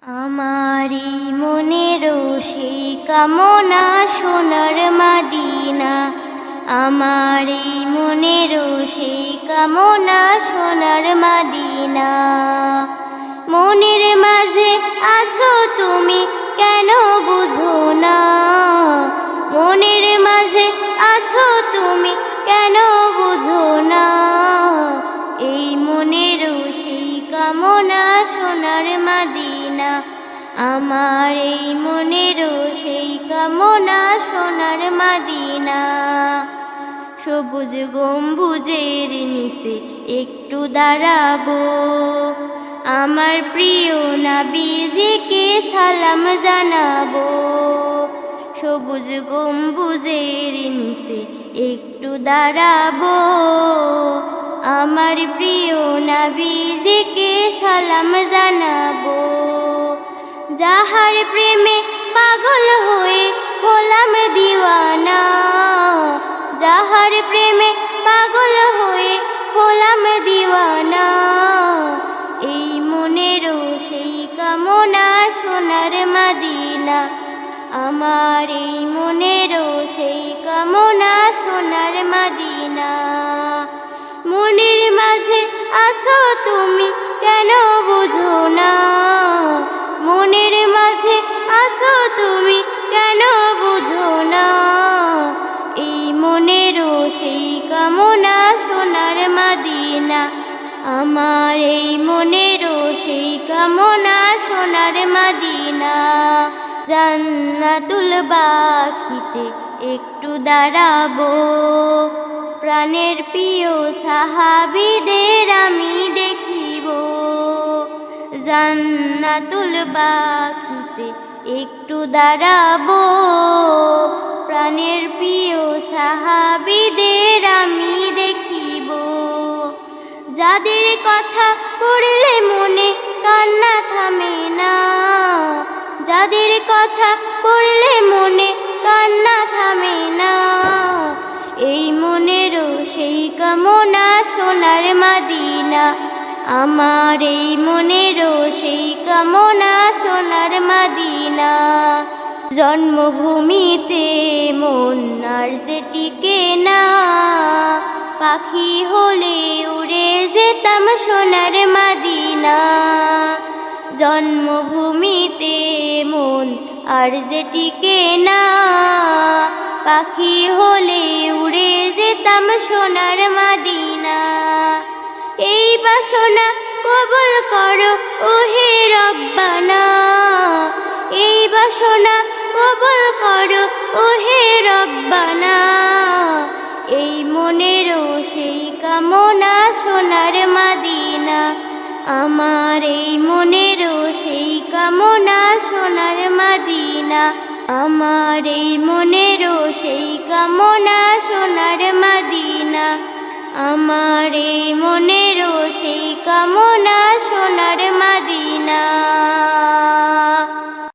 আমারি মনেরও সেই কামনা সোনার মাদিনা, আমারি মনেরও সেই কামনা সোনার মাদিনা। মনের মাঝে আছো তুমি কেন বুঝো না, মনের মাঝে আছো তুমি কেন বুঝো না। এই মনেরও সেই কামনা সোনার মাদিনা, আমার এই মনেরও সেই কামনা সোনার মাদিনা। সবুজ গম্বুজের নিচে একটু দাঁড়াবো, আমার প্রিয় নবীজিকে সালাম জানাবো। সবুজ গম্বুজের নিচে একটু দাঁড়াবো, আমার প্রিয় নবীজিকে সালাম জানাবো। যাহার প্রেমে পাগল হয়ে হলাম দিওয়ানা, যাহার প্রেমে পাগল হয়ে হলাম দিওয়ানা। এই মনেরও সেই কামনা সোনার মাদিনা, আমার এই মনেরও সেই কামনা সোনার মাদিনা। মনের মাঝে আছো তুমি কেন বুঝো না, মনের মাঝে আছো তুমি কেন বুঝো না। এই মনেরও সেই কামনা সোনার মাদিনা, আমার এই মনেরও সেই কামনা সোনার মাদিনা। জান্নাতুল বাখিতে একটু দাঁড়াবো, প্রাণের প্রিয় সাহাবীদের আমি দেখিব। জান্নাতুল বাখিতে একটু দাঁড়াবো, প্রাণের প্রিয় সাহাবীদের আমি দেখিব। যাদের কথা পড়লে মনে কান্না থামে না, যাদের কথা পড়লে মনে কান্না থামে না। এই মনেরও সেই কামনা সোনার মাদিনা, আমার এই মনেরও সেই কামনা সোনার মাদিনা। জন্মভূমিতে মন আর যে টিকে না, পাখি হলে উড়ে যেতাম সোনার মাদিনা। জন্মভূমিতে মন আর যে টিকে না, পাখি হলে উড়ে যেতাম সোনার মাদিনা। এই বাসনা কবুল করো ওহে রব্বানা, এই বাসনা কবুল করো ওহে রব্বানা। এই মনেরও সেই কামনা সোনার মাদিনা, আমার এই মনেরও সেই কামনা সোনার মাদিনা, আমার এই মনেরও সেই কামনা সোনার মাদিনা।